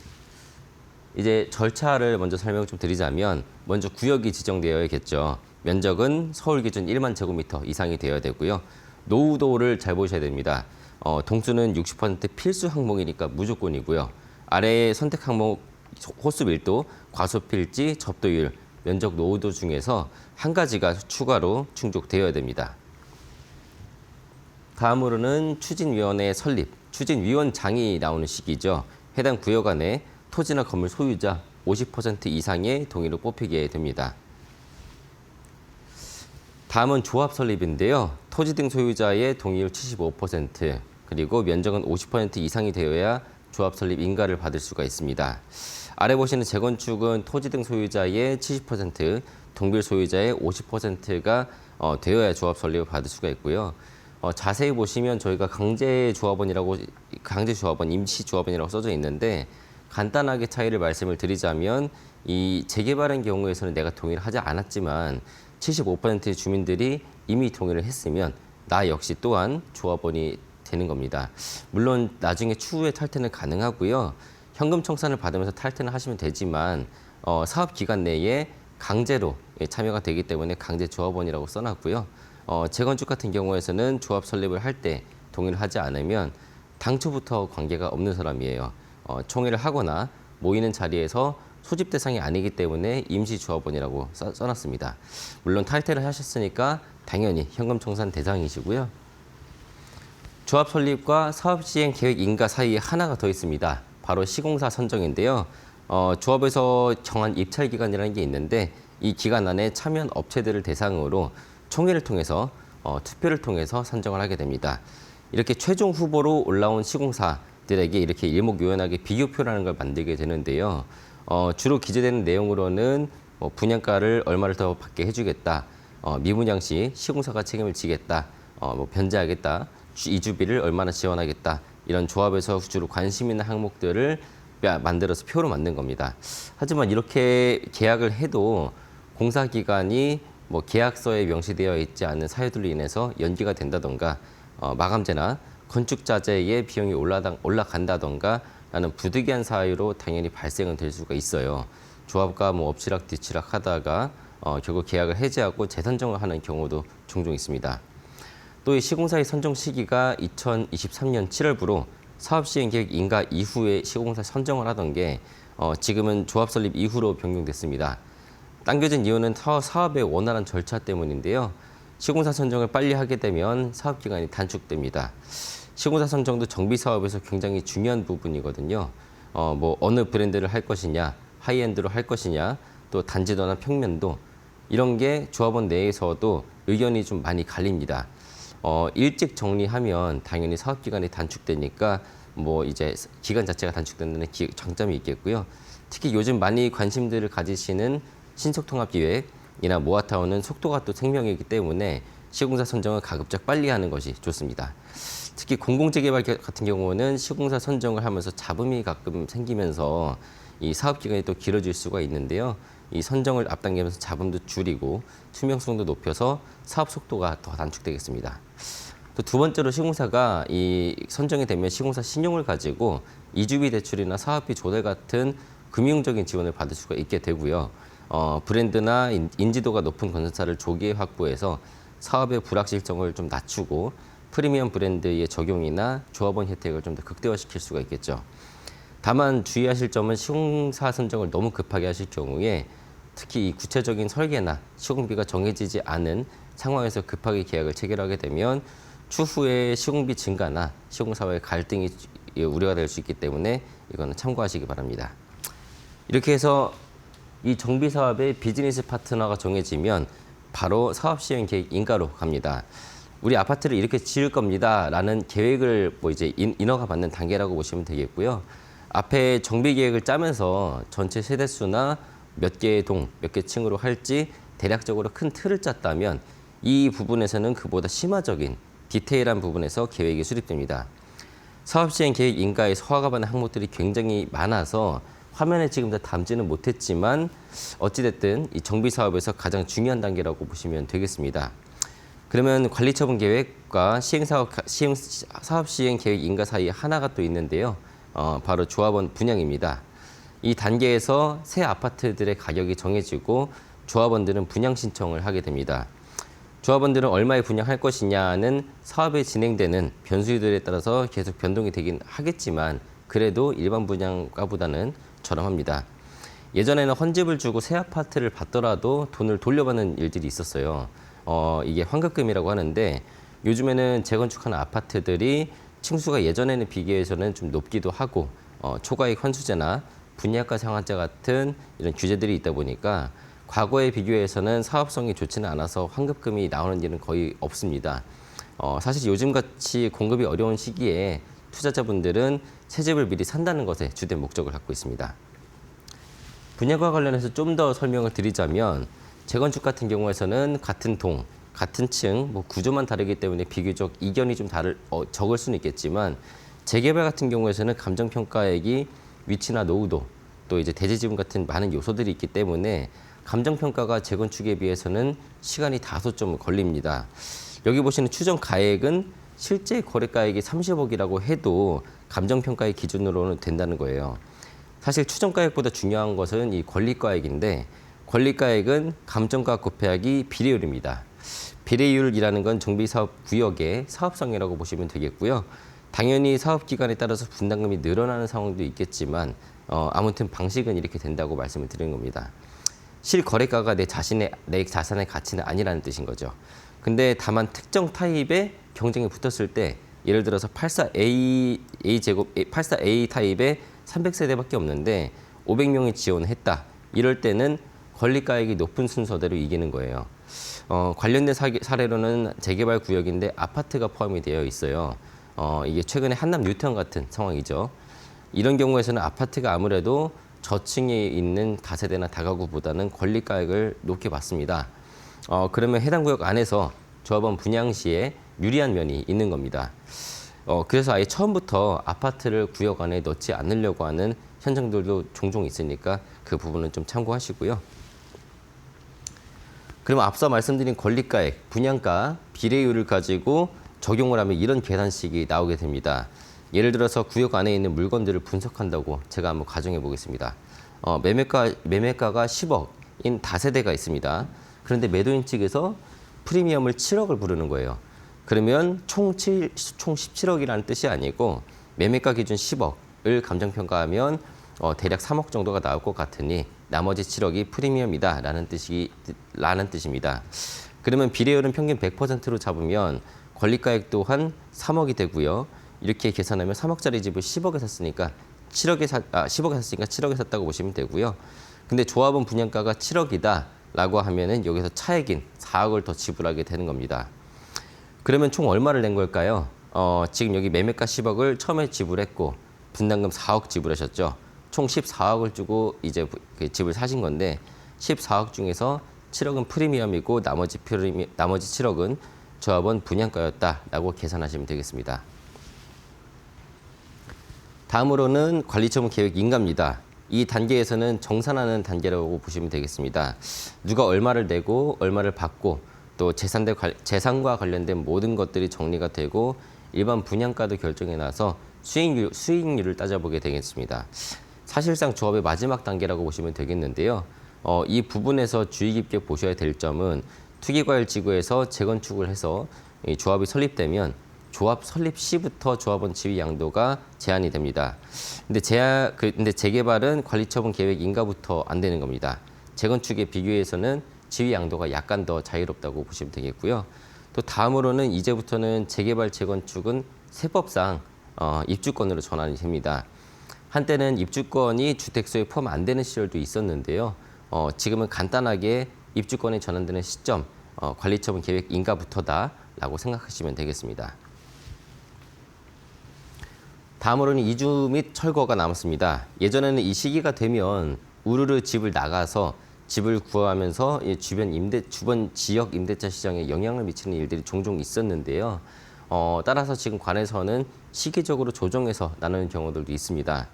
이제 절차를 먼저 설명을 좀 드리자면 먼저 구역이 지정되어야겠죠. 면적은 서울 기준 1만 제곱미터 이상이 되어야 되고요. 노후도를 잘 보셔야 됩니다. 동수는 60% 필수 항목이니까 무조건이고요. 아래의 선택 항목 호수 밀도, 과수 필지, 접도율, 면적 노후도 중에서 한 가지가 추가로 충족되어야 됩니다. 다음으로는 추진위원회 설립, 추진위원장이 나오는 시기죠. 해당 구역 안에 토지나 건물 소유자 50% 이상의 동의로 뽑히게 됩니다. 다음은 조합 설립인데요. 토지 등 소유자의 동의율 75%, 그리고 면적은 50% 이상이 되어야 조합 설립 인가를 받을 수가 있습니다. 아래 보시는 재건축은 토지 등 소유자의 70%, 동빌 소유자의 50%가 되어야 조합 설립을 받을 수가 있고요. 자세히 보시면 저희가 강제조합원, 임시조합원이라고 써져 있는데 간단하게 차이를 말씀을 드리자면 이 재개발의 경우에서는 내가 동의를 하지 않았지만 75%의 주민들이 이미 동의를 했으면 나 역시 또한 조합원이 되는 겁니다. 물론 나중에 추후에 탈퇴는 가능하고요. 현금 청산을 받으면서 탈퇴는 하시면 되지만 사업 기간 내에 강제로 참여가 되기 때문에 강제 조합원이라고 써놨고요. 재건축 같은 경우에서는 조합 설립을 할 때 동의를 하지 않으면 당초부터 관계가 없는 사람이에요. 총회를 하거나 모이는 자리에서 소집 대상이 아니기 때문에 임시조합원이라고 써놨습니다. 물론 탈퇴를 하셨으니까 당연히 현금 청산 대상이시고요. 조합 설립과 사업 시행 계획 인가 사이에 하나가 더 있습니다. 바로 시공사 선정인데요. 조합에서 정한 입찰 기간이라는 게 있는데 이 기간 안에 참여한 업체들을 대상으로 총회를 통해서 투표를 통해서 선정을 하게 됩니다. 이렇게 최종 후보로 올라온 시공사들에게 이렇게 일목요연하게 비교표라는 걸 만들게 되는데요. 주로 기재되는 내용으로는 분양가를 얼마를 더 받게 해주겠다, 미분양 시 시공사가 책임을 지겠다, 변제하겠다, 이주비를 얼마나 지원하겠다, 이런 조합에서 주로 관심 있는 항목들을 만들어서 표로 만든 겁니다. 하지만 이렇게 계약을 해도 공사 기간이 뭐 계약서에 명시되어 있지 않은 사유들로 인해서 연기가 된다던가 마감재나 건축 자재의 비용이 올라간다던가 라는 부득이한 사유로 당연히 발생은 될 수가 있어요. 조합과 뭐 엎치락 뒤치락 하다가 결국 계약을 해지하고 재선정을 하는 경우도 종종 있습니다. 또 이 시공사의 선정 시기가 2023년 7월부로 사업 시행 계획 인가 이후에 시공사 선정을 하던 게 지금은 조합 설립 이후로 변경됐습니다. 당겨진 이유는 사업의 원활한 절차 때문인데요. 시공사 선정을 빨리 하게 되면 사업 기간이 단축됩니다. 시공사 선정도 정비 사업에서 굉장히 중요한 부분이거든요. 뭐 어느 브랜드를 할 것이냐, 하이엔드로 할 것이냐, 또 단지도나 평면도 이런 게 조합원 내에서도 의견이 좀 많이 갈립니다. 일찍 정리하면 당연히 사업 기간이 단축되니까 뭐 이제 기간 자체가 단축된다는 장점이 있겠고요. 특히 요즘 많이 관심들을 가지시는 신속통합기획이나 모아타운은 속도가 또 생명이기 때문에 시공사 선정을 가급적 빨리 하는 것이 좋습니다. 특히 공공재개발 같은 경우는 시공사 선정을 하면서 잡음이 가끔 생기면서 이 사업 기간이 또 길어질 수가 있는데요. 이 선정을 앞당기면서 잡음도 줄이고 투명성도 높여서 사업 속도가 더 단축되겠습니다. 또 두 번째로 시공사가 이 선정이 되면 시공사 신용을 가지고 이주비 대출이나 사업비 조달 같은 금융적인 지원을 받을 수가 있게 되고요. 브랜드나 인지도가 높은 건설사를 조기에 확보해서 사업의 불확실성을 좀 낮추고 프리미엄 브랜드의 적용이나 조합원 혜택을 좀 더 극대화시킬 수가 있겠죠. 다만 주의하실 점은 시공사 선정을 너무 급하게 하실 경우에 특히 이 구체적인 설계나 시공비가 정해지지 않은 상황에서 급하게 계약을 체결하게 되면 추후에 시공비 증가나 시공사와의 갈등이 우려가 될 수 있기 때문에 이거는 참고하시기 바랍니다. 이렇게 해서 이 정비 사업의 비즈니스 파트너가 정해지면 바로 사업 시행 계획 인가로 갑니다. 우리 아파트를 이렇게 지을 겁니다라는 계획을 뭐 이제 인허가 받는 단계라고 보시면 되겠고요. 앞에 정비 계획을 짜면서 전체 세대수나 몇 개의 동, 몇 개 층으로 할지 대략적으로 큰 틀을 짰다면 이 부분에서는 그보다 심화적인 디테일한 부분에서 계획이 수립됩니다. 사업 시행 계획 인가에 허가가 받는 항목들이 굉장히 많아서 화면에 지금 다 담지는 못했지만 어찌됐든 이 정비 사업에서 가장 중요한 단계라고 보시면 되겠습니다. 그러면 관리처분 계획과 사업 시행 계획 인가 사이에 하나가 또 있는데요. 바로 조합원 분양입니다. 이 단계에서 새 아파트들의 가격이 정해지고 조합원들은 분양 신청을 하게 됩니다. 조합원들은 얼마에 분양할 것이냐는 사업이 진행되는 변수들에 따라서 계속 변동이 되긴 하겠지만 그래도 일반 분양가보다는 저렴합니다. 예전에는 헌집을 주고 새 아파트를 받더라도 돈을 돌려받는 일들이 있었어요. 이게 환급금이라고 하는데 요즘에는 재건축하는 아파트들이 층수가 예전에는 비교해서는 좀 높기도 하고 초과이익 환수제나 분양가 상한제 같은 이런 규제들이 있다 보니까 과거에 비교해서는 사업성이 좋지는 않아서 환급금이 나오는 일은 거의 없습니다. 사실 요즘같이 공급이 어려운 시기에 투자자분들은 새 집을 미리 산다는 것에 주된 목적을 갖고 있습니다. 분양과 관련해서 좀 더 설명을 드리자면 재건축 같은 경우에서는 같은 동, 같은 층, 뭐 구조만 다르기 때문에 비교적 이견이 좀 적을 수는 있겠지만 재개발 같은 경우에서는 감정평가액이 위치나 노후도 또 이제 대지지분 같은 많은 요소들이 있기 때문에 감정평가가 재건축에 비해서는 시간이 다소 좀 걸립니다. 여기 보시는 추정 가액은 실제 거래가액이 30억이라고 해도 감정평가의 기준으로는 된다는 거예요. 사실 추정가액보다 중요한 것은 이 권리가액인데 권리가액은 감정가 곱하기 비례율입니다. 비례율이라는 건 정비사업 구역의 사업성이라고 보시면 되겠고요. 당연히 사업 기간에 따라서 분담금이 늘어나는 상황도 있겠지만 아무튼 방식은 이렇게 된다고 말씀을 드리는 겁니다. 실거래가가 내 자산의 가치는 아니라는 뜻인 거죠. 근데 다만 특정 타입의 경쟁이 붙었을 때 예를 들어서 84A 타입의 300세대밖에 없는데 500명이 지원했다. 이럴 때는 권리가액이 높은 순서대로 이기는 거예요. 관련된 사례로는 재개발 구역인데 아파트가 포함이 되어 있어요. 이게 최근에 한남 뉴타운 같은 상황이죠. 이런 경우에서는 아파트가 아무래도 저층에 있는 다세대나 다가구보다는 권리가액을 높게 받습니다. 그러면 해당 구역 안에서 조합원 분양 시에 유리한 면이 있는 겁니다. 그래서 아예 처음부터 아파트를 구역 안에 넣지 않으려고 하는 현장들도 종종 있으니까 그 부분은 좀 참고하시고요. 그러면 앞서 말씀드린 권리가액, 분양가, 비례율을 가지고 적용을 하면 이런 계산식이 나오게 됩니다. 예를 들어서 구역 안에 있는 물건들을 분석한다고 제가 한번 가정해 보겠습니다. 매매가가 10억인 다세대가 있습니다. 그런데 매도인 측에서 프리미엄을 7억을 부르는 거예요. 그러면 총 17억이라는 뜻이 아니고 매매가 기준 10억을 감정평가하면 대략 3억 정도가 나올 것 같으니 나머지 7억이 프리미엄이다라는 뜻입니다. 그러면 비례율은 평균 100%로 잡으면 권리가액 또한 3억이 되고요. 이렇게 계산하면 3억짜리 집을 10억에 샀으니까 10억에 샀으니까 7억에 샀다고 보시면 되고요. 근데 조합원 분양가가 7억이다라고 하면은 여기서 차액인 4억을 더 지불하게 되는 겁니다. 그러면 총 얼마를 낸 걸까요? 지금 여기 매매가 10억을 처음에 지불했고 분담금 4억 지불하셨죠. 총 14억을 주고 이제 그 집을 사신 건데 14억 중에서 7억은 프리미엄이고 나머지 7억은 조합원 분양가였다라고 계산하시면 되겠습니다. 다음으로는 관리처분 계획 인가입니다. 이 단계에서는 정산하는 단계라고 보시면 되겠습니다. 누가 얼마를 내고 얼마를 받고 또 재산과 관련된 모든 것들이 정리가 되고 일반 분양가도 결정해 놔서 수익률을 따져보게 되겠습니다. 사실상 조합의 마지막 단계라고 보시면 되겠는데요. 이 부분에서 주의 깊게 보셔야 될 점은 투기과열지구에서 재건축을 해서 이 조합이 설립되면 조합 설립 시부터 조합원 지위 양도가 제한이 됩니다. 근데 재개발은 관리처분 계획 인가부터 안 되는 겁니다. 재건축에 비교해서는 지위 양도가 약간 더 자유롭다고 보시면 되겠고요. 또 다음으로는 이제부터는 재개발 재건축은 세법상 입주권으로 전환이 됩니다. 한때는 입주권이 주택수에 포함 안 되는 시절도 있었는데요. 지금은 간단하게 입주권이 전환되는 시점, 관리처분 계획 인가부터다라고 생각하시면 되겠습니다. 다음으로는 이주 및 철거가 남았습니다. 예전에는 이 시기가 되면 우르르 집을 나가서 집을 구하면서 주변 지역 임대차 시장에 영향을 미치는 일들이 종종 있었는데요. 따라서 지금 관에서는 시기적으로 조정해서 나누는 경우들도 있습니다.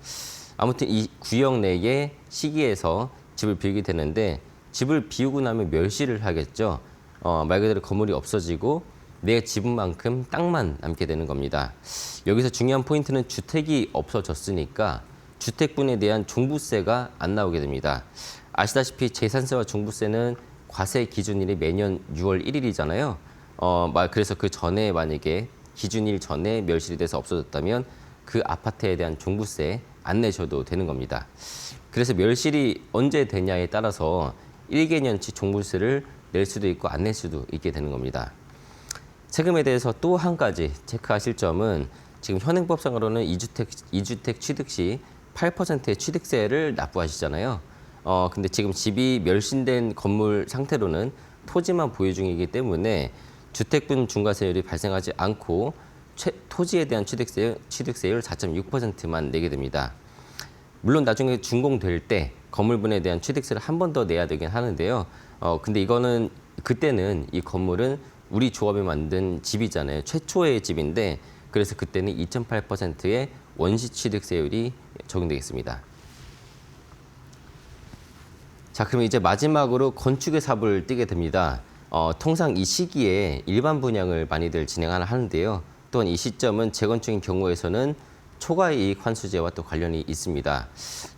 아무튼 이 구역 내의 시기에서 집을 비우게 되는데 집을 비우고 나면 멸시를 하겠죠. 말 그대로 건물이 없어지고 내 지분만큼 땅만 남게 되는 겁니다. 여기서 중요한 포인트는 주택이 없어졌으니까 주택분에 대한 종부세가 안 나오게 됩니다. 아시다시피 재산세와 종부세는 과세 기준일이 매년 6월 1일이잖아요. 그래서 그 전에 만약에 기준일 전에 멸실이 돼서 없어졌다면 그 아파트에 대한 종부세 안 내셔도 되는 겁니다. 그래서 멸실이 언제 되냐에 따라서 1개년치 종부세를 낼 수도 있고 안 낼 수도 있게 되는 겁니다. 세금에 대해서 또 한 가지 체크하실 점은 지금 현행법상으로는 2주택 취득 시 8%의 취득세를 납부하시잖아요. 근데 지금 집이 멸신된 건물 상태로는 토지만 보유 중이기 때문에 주택분 중과세율이 발생하지 않고 토지에 대한 취득세율 4.6%만 내게 됩니다. 물론 나중에 준공될 때 건물분에 대한 취득세를 한 번 더 내야 되긴 하는데요. 근데 그때는 이 건물은 우리 조합이 만든 집이잖아요. 최초의 집인데 그래서 그때는 2.8%의 원시 취득세율이 적용되겠습니다. 자, 그럼 이제 마지막으로 건축의 삽을 띠게 됩니다. 통상 이 시기에 일반 분양을 많이들 진행하는데요. 또한 이 시점은 재건축인 경우에서는 초과이익 환수제와 또 관련이 있습니다.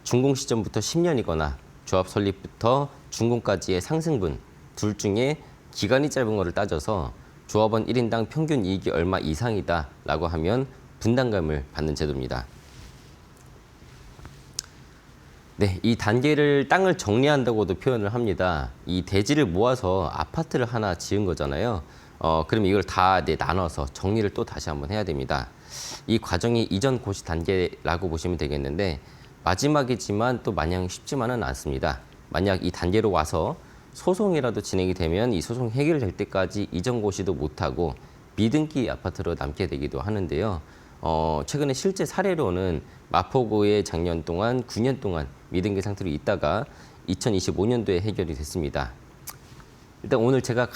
준공 시점부터 10년이거나 조합 설립부터 준공까지의 상승분 둘 중에 기간이 짧은 거를 따져서 조합원 1인당 평균 이익이 얼마 이상이다라고 하면 분담금을 받는 제도입니다. 네, 이 단계를 땅을 정리한다고도 표현을 합니다. 이 대지를 모아서 아파트를 하나 지은 거잖아요. 그럼 이걸 다 나눠서 정리를 또 다시 한번 해야 됩니다. 이 과정이 이전 고시 단계라고 보시면 되겠는데 마지막이지만 또 마냥 쉽지만은 않습니다. 만약 이 단계로 와서 소송이라도 진행이 되면 이 소송 해결될 때까지 이전 고시도 못하고 미등기 아파트로 남게 되기도 하는데요. 최근에 실제 사례로는 마포구에 작년 동안 9년 동안 미등기 상태로 있다가 2025년도에 해결이 됐습니다. 일단 오늘 제가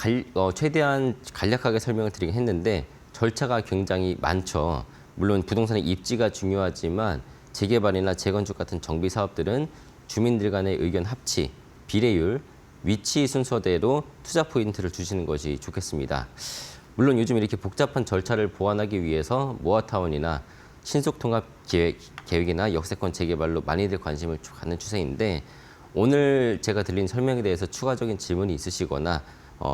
최대한 간략하게 설명을 드리긴 했는데 절차가 굉장히 많죠. 물론 부동산의 입지가 중요하지만 재개발이나 재건축 같은 정비 사업들은 주민들 간의 의견 합치, 비례율, 위치 순서대로 투자 포인트를 주시는 것이 좋겠습니다. 물론 요즘 이렇게 복잡한 절차를 보완하기 위해서 모아타운이나 신속통합계획이나 역세권 재개발로 많이들 관심을 갖는 추세인데 오늘 제가 드린 설명에 대해서 추가적인 질문이 있으시거나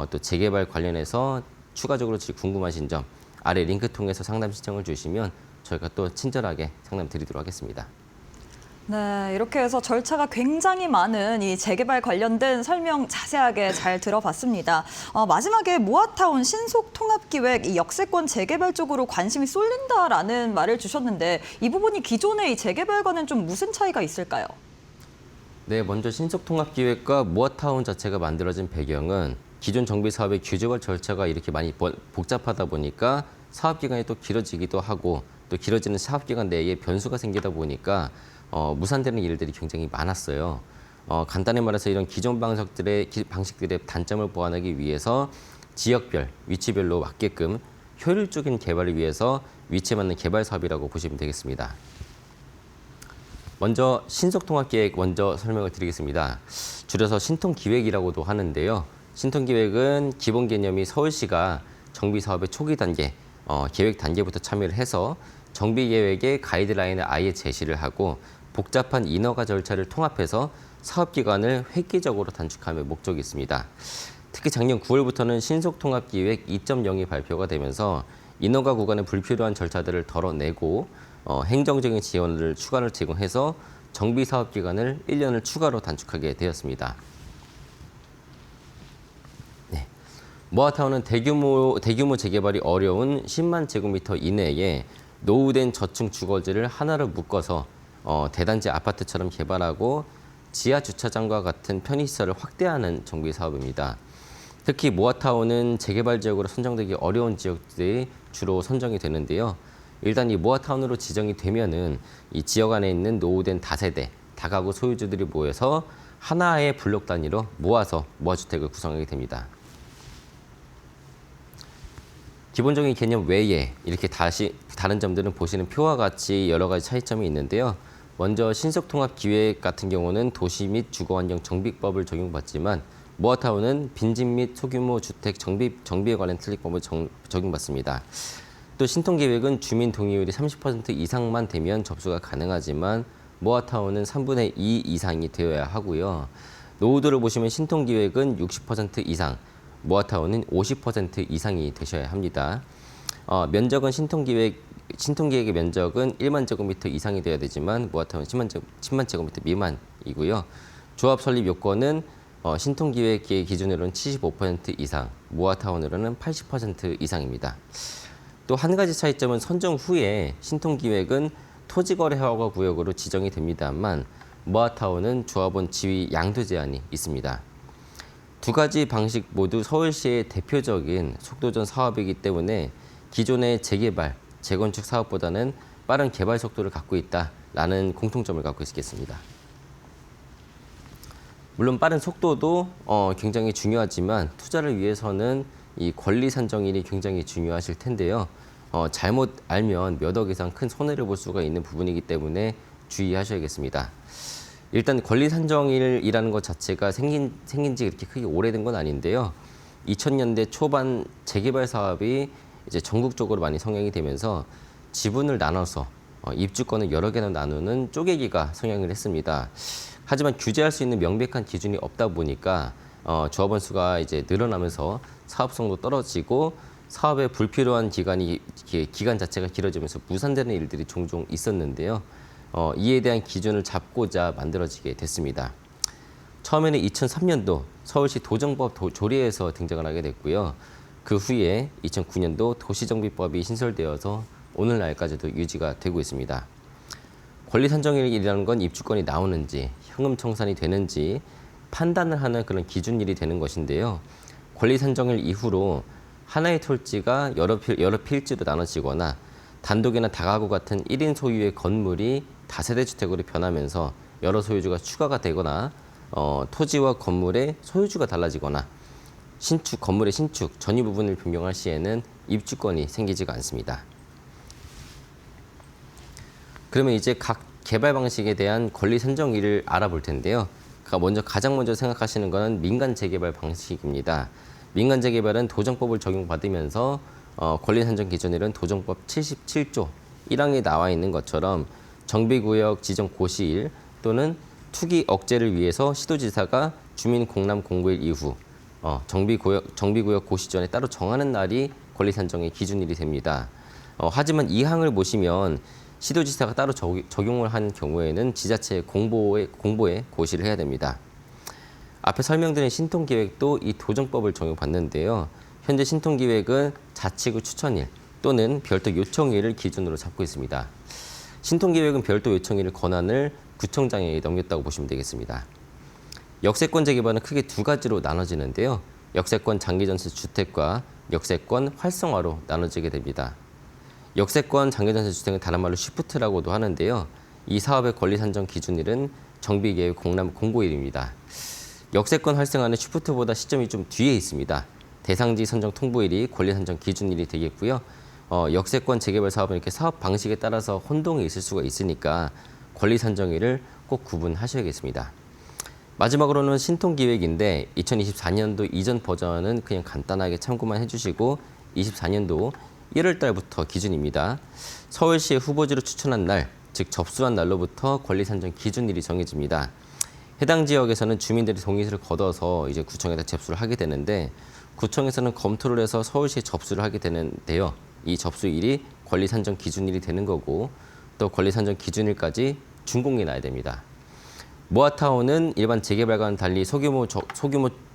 또 재개발 관련해서 추가적으로 궁금하신 점 아래 링크 통해서 상담 신청을 주시면 저희가 또 친절하게 상담 드리도록 하겠습니다. 네, 이렇게 해서 절차가 굉장히 많은 이 재개발 관련된 설명 자세하게 잘 들어봤습니다. 마지막에 모아타운 신속통합기획 이 역세권 재개발 쪽으로 관심이 쏠린다라는 말을 주셨는데 이 부분이 기존의 이 재개발과는 좀 무슨 차이가 있을까요? 네, 먼저 신속통합기획과 모아타운 자체가 만들어진 배경은 기존 정비 사업의 규제와 절차가 이렇게 많이 복잡하다 보니까 사업 기간이 또 길어지기도 하고 또 길어지는 사업 기간 내에 변수가 생기다 보니까 무산되는 일들이 굉장히 많았어요. 간단히 말해서 이런 기존 방식들의 단점을 보완하기 위해서 지역별, 위치별로 맞게끔 효율적인 개발을 위해서 위치에 맞는 개발 사업이라고 보시면 되겠습니다. 먼저 신속통합계획 먼저 설명을 드리겠습니다. 줄여서 신통기획이라고도 하는데요. 신통기획은 기본 개념이 서울시가 정비사업의 초기 단계, 계획 단계부터 참여를 해서 정비계획의 가이드라인을 아예 제시를 하고 복잡한 인허가 절차를 통합해서 사업기간을 획기적으로 단축함의 목적이 있습니다. 특히 작년 9월부터는 신속통합기획 2.0이 발표가 되면서 인허가 구간의 불필요한 절차들을 덜어내고 행정적인 지원을 추가로 제공해서 정비사업 기간을 1년을 추가로 단축하게 되었습니다. 네. 모아타운은 대규모 재개발이 어려운 10만 제곱미터 이내에 노후된 저층 주거지를 하나로 묶어서 대단지 아파트처럼 개발하고 지하 주차장과 같은 편의시설을 확대하는 정비 사업입니다. 특히 모아타운은 재개발 지역으로 선정되기 어려운 지역들이 주로 선정이 되는데요. 일단 이 모아타운으로 지정이 되면은 이 지역 안에 있는 노후된 다세대, 다가구 소유주들이 모여서 하나의 블록 단위로 모아서 모아주택을 구성하게 됩니다. 기본적인 개념 외에 이렇게 다른 점들은 보시는 표와 같이 여러 가지 차이점이 있는데요. 먼저 신속통합기획 같은 경우는 도시 및 주거환경 정비법을 적용받지만 모아타운은 빈집 및 소규모 주택 정비에 관한 특례법을 적용받습니다. 또 신통계획은 주민 동의율이 30% 이상만 되면 접수가 가능하지만 모아타운은 3분의 2 이상이 되어야 하고요. 노후도를 보시면 신통계획은 60% 이상, 모아타운은 50% 이상이 되셔야 합니다. 면적은 신통계획의 면적은 1만 제곱미터 이상이 되어야 되지만 모아타운은 10만 제곱미터 미만이고요. 조합 설립 요건은 신통기획의 기준으로는 75% 이상, 모아타운으로는 80% 이상입니다. 또 한 가지 차이점은 선정 후에 신통기획은 토지거래허가 구역으로 지정이 됩니다만 모아타운은 조합원 지위 양도 제한이 있습니다. 두 가지 방식 모두 서울시의 대표적인 속도전 사업이기 때문에 기존의 재개발, 재건축 사업보다는 빠른 개발 속도를 갖고 있다라는 공통점을 갖고 있겠습니다. 물론 빠른 속도도 굉장히 중요하지만 투자를 위해서는 이 권리 산정일이 굉장히 중요하실 텐데요. 잘못 알면 몇 억 이상 큰 손해를 볼 수가 있는 부분이기 때문에 주의하셔야겠습니다. 일단 권리 산정일이라는 것 자체가 생긴 지 그렇게 크게 오래된 건 아닌데요. 2000년대 초반 재개발 사업이 이제 전국적으로 많이 성행이 되면서 지분을 나눠서 입주권을 여러 개로 나누는 쪼개기가 성행을 했습니다. 하지만 규제할 수 있는 명백한 기준이 없다 보니까 조합원 수가 이제 늘어나면서 사업성도 떨어지고 사업에 불필요한 기간 자체가 길어지면서 무산되는 일들이 종종 있었는데요. 이에 대한 기준을 잡고자 만들어지게 됐습니다. 처음에는 2003년도 서울시 도정법 조례에서 등장을 하게 됐고요. 그 후에 2009년도 도시정비법이 신설되어서 오늘날까지도 유지가 되고 있습니다. 권리 산정일이라는 건 입주권이 나오는지 현금 청산이 되는지 판단을 하는 그런 기준일이 되는 것인데요. 권리 산정일 이후로 하나의 토지가 여러 필지로 나눠지거나 단독이나 다가구 같은 1인 소유의 건물이 다세대 주택으로 변하면서 여러 소유주가 추가가 되거나 토지와 건물의 소유주가 달라지거나 건물의 신축, 전유 부분을 변경할 시에는 입주권이 생기지가 않습니다. 그러면 이제 각 개발 방식에 대한 권리 선정일을 알아볼 텐데요. 그러니까 가장 먼저 생각하시는 것은 민간 재개발 방식입니다. 민간 재개발은 도정법을 적용받으면서 권리 선정 기준일은 도정법 77조 1항에 나와 있는 것처럼 정비구역 지정 고시일 또는 투기 억제를 위해서 시도지사가 주민 공람 공고일 이후 정비구역 고시 전에 따로 정하는 날이 권리 선정의 기준일이 됩니다. 하지만 이 항을 보시면 시도지사가 따로 적용을 한 경우에는 지자체 공보에 고시를 해야 됩니다. 앞에 설명드린 신통기획도 이 도정법을 적용받는데요. 현재 신통기획은 자치구 추천일 또는 별도 요청일을 기준으로 잡고 있습니다. 신통기획은 별도 요청일 권한을 구청장에게 넘겼다고 보시면 되겠습니다. 역세권 재개발은 크게 두 가지로 나눠지는데요. 역세권 장기전세 주택과 역세권 활성화로 나눠지게 됩니다. 역세권 장기전세 주택은 다른 말로 쉬프트라고도 하는데요. 이 사업의 권리 산정 기준일은 정비계획 공람 공고일입니다. 역세권 활성화는 쉬프트보다 시점이 좀 뒤에 있습니다. 대상지 선정 통보일이 권리 산정 기준일이 되겠고요. 역세권 재개발 사업은 이렇게 사업 방식에 따라서 혼동이 있을 수가 있으니까 권리 산정일을 꼭 구분하셔야겠습니다. 마지막으로는 신통기획인데 2024년도 이전 버전은 그냥 간단하게 참고만 해주시고 24년도 1월 달부터 기준입니다. 서울시의 후보지로 추천한 날, 즉 접수한 날로부터 권리 산정 기준일이 정해집니다. 해당 지역에서는 주민들이 동의서를 걷어서 이제 구청에다 접수를 하게 되는데 구청에서는 검토를 해서 서울시에 접수를 하게 되는데요. 이 접수일이 권리 산정 기준일이 되는 거고 또 권리 산정 기준일까지 준공이 나야 됩니다. 모아타운은 일반 재개발과는 달리 소규모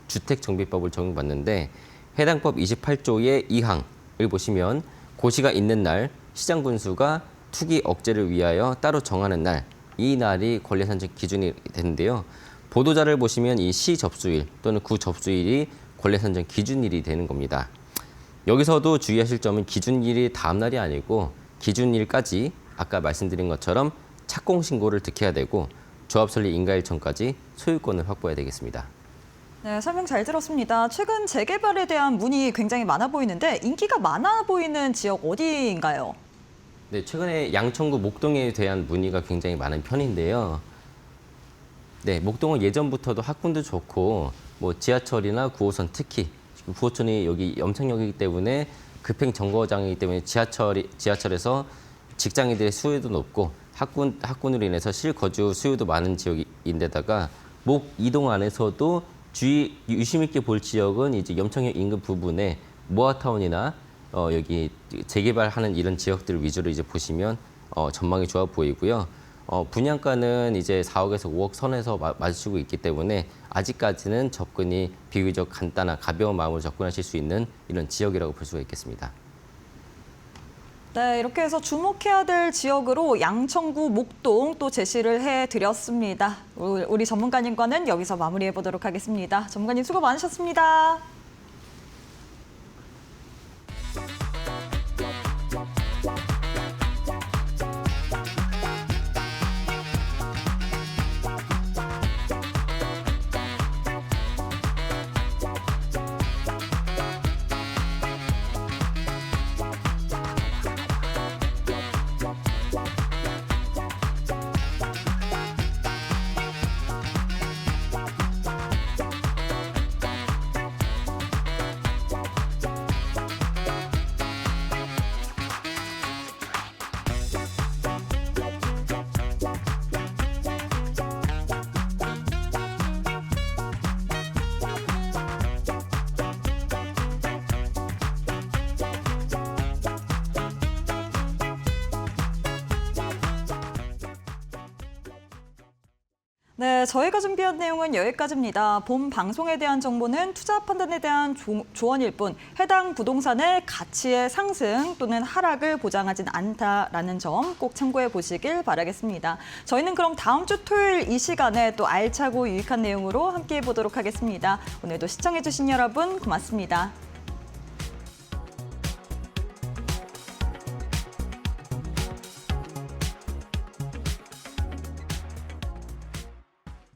주택정비법을 적용받는데 해당 법 28조의 2항을 보시면 고시가 있는 날 시장 군수가 투기 억제를 위하여 따로 정하는 날, 이 날이 권리 산정 기준이 되는데요. 보도자를 보시면 이 시 접수일 또는 구 접수일이 권리 산정 기준일이 되는 겁니다. 여기서도 주의하실 점은 기준일이 다음 날이 아니고 기준일까지 아까 말씀드린 것처럼 착공 신고를 득해야 되고 조합 설립 인가일 전까지 소유권을 확보해야 되겠습니다. 네, 설명 잘 들었습니다. 최근 재개발에 대한 문의 굉장히 많아 보이는데 인기가 많아 보이는 지역 어디인가요? 네, 최근에 양천구 목동에 대한 문의가 굉장히 많은 편인데요. 네, 목동은 예전부터도 학군도 좋고 뭐 지하철이나 9호선 특히 9호선이 여기 염창역이기 때문에 급행 정거장이기 때문에 지하철에서 직장인들의 수요도 높고 학군으로 인해서 실거주 수요도 많은 지역인데다가 목 이동 안에서도 유심 있게 볼 지역은 이제 염창역 인근 부분에 모아타운이나 여기 재개발하는 이런 지역들 위주로 이제 보시면 전망이 좋아 보이고요. 분양가는 이제 4억에서 5억 선에서 마주치고 있기 때문에 아직까지는 접근이 비교적 간단한 가벼운 마음으로 접근하실 수 있는 이런 지역이라고 볼 수가 있겠습니다. 네, 이렇게 해서 주목해야 될 지역으로 양천구 목동 또 제시를 해드렸습니다. 우리 전문가님과는 여기서 마무리해 보도록 하겠습니다. 전문가님 수고 많으셨습니다. 네, 저희가 준비한 내용은 여기까지입니다. 본 방송에 대한 정보는 투자 판단에 대한 조언일 뿐 해당 부동산의 가치의 상승 또는 하락을 보장하진 않다라는 점 꼭 참고해 보시길 바라겠습니다. 저희는 그럼 다음 주 토요일 이 시간에 또 알차고 유익한 내용으로 함께해 보도록 하겠습니다. 오늘도 시청해 주신 여러분 고맙습니다.